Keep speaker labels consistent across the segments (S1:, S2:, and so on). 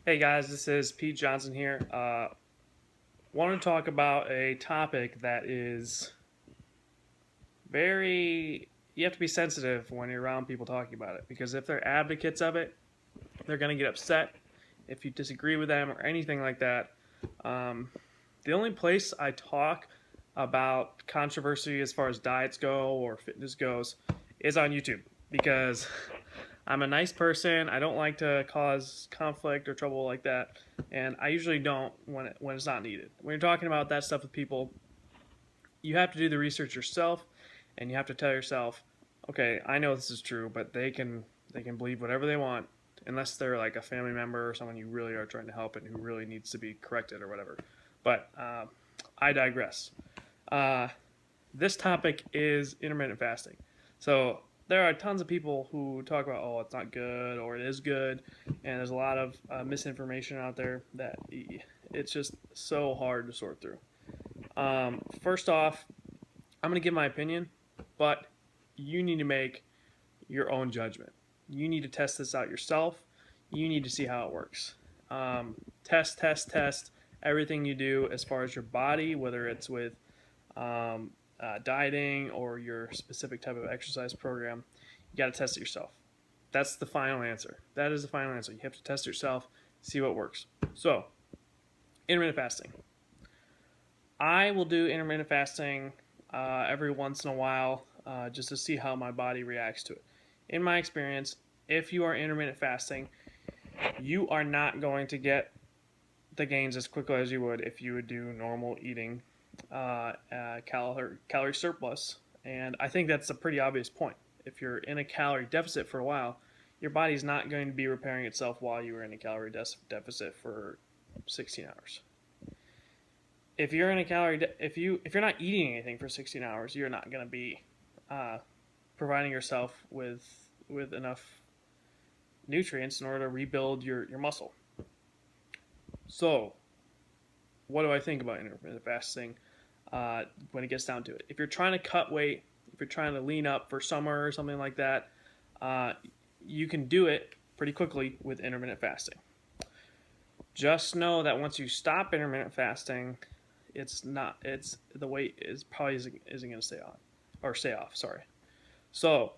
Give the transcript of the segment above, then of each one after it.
S1: Hey guys, this is Pete Johnson here. Want to talk about a topic that is you have to be sensitive when you're around people talking about it because if they're advocates of it, they're going to get upset if you disagree with them or anything like that. Um, the only place I talk about controversy as far as diets go or fitness goes is on YouTube because I'm a nice person. I don't like to cause conflict or trouble like that, and I usually don't when it's not needed. When you're talking about that stuff with people, you have to do the research yourself, and you have to tell yourself, okay, I know this is true, but they can believe whatever they want, unless they're like a family member or someone you really are trying to help and who really needs to be corrected or whatever. But I digress. Uh, this topic is intermittent fasting. So there are tons of people who talk about, oh, it's not good or it is good, and there's a lot of misinformation out there that it's just so hard to sort through. First off, I'm going to give my opinion, but you need to make your own judgment. You need to test this out yourself. You need to see how it works. Test everything you do as far as your body, whether it's with dieting or your specific type of exercise program. You got to test it yourself. That's the final answer. That is the final answer. You have to test yourself, see what works. So, intermittent fasting. I will do intermittent fasting every once in a while just to see how my body reacts to it. In my experience, if you are intermittent fasting, you are not going to get the gains as quickly as you would if you would do normal eating calorie surplus. And I think that's a pretty obvious point. If you're in a calorie deficit for a while, your body's not going to be repairing itself while you are in a calorie deficit for 16 hours. If you're in a if you're not eating anything for 16 hours, you're not going to be providing yourself with enough nutrients in order to rebuild your muscle. So, what do I think about intermittent fasting when it gets down to it? If you're trying to cut weight, if you're trying to lean up for summer or something like that, you can do it pretty quickly with intermittent fasting. Just know that once you stop intermittent fasting, the weight is probably isn't going to stay on or stay off. Sorry. So,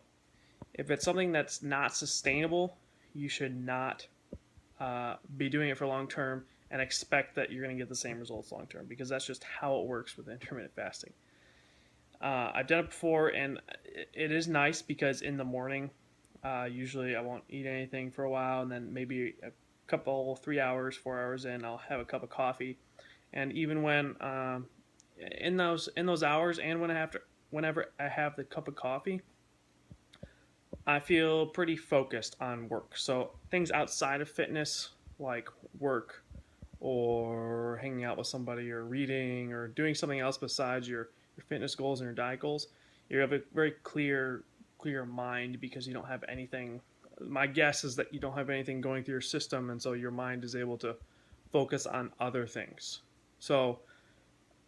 S1: if it's something that's not sustainable, you should not be doing it for long term and expect that you're going to get the same results long term because that's just how it works with intermittent fasting. I've done it before, and it is nice because in the morning, usually I won't eat anything for a while, and then maybe a couple, 3 hours, 4 hours in, I'll have a cup of coffee, and even when in those hours, and whenever I have the cup of coffee, I feel pretty focused on work. So things outside of fitness, like work or hanging out with somebody or reading or doing something else besides your fitness goals and your diet goals, you have a very clear mind because you don't have anything. My guess is that you don't have anything going through your system, and so your mind is able to focus on other things. So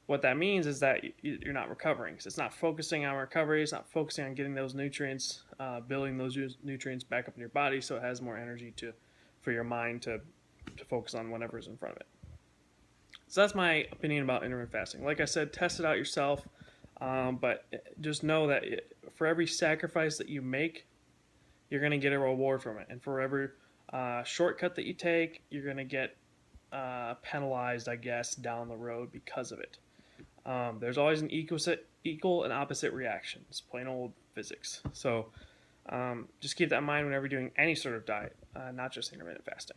S1: what that means is that you're not recovering. So it's not focusing on recovery. It's not focusing on getting those nutrients, building those nutrients back up in your body, so it has more energy for your mind to focus on whatever's in front of it. So that's my opinion about intermittent fasting. Like I said, test it out yourself, but just know that for every sacrifice that you make, you're going to get a reward from it. And for every shortcut that you take, you're going to get penalized, I guess, down the road because of it. There's always an equal and opposite reaction. It's plain old physics. So just keep that in mind whenever you're doing any sort of diet, not just intermittent fasting.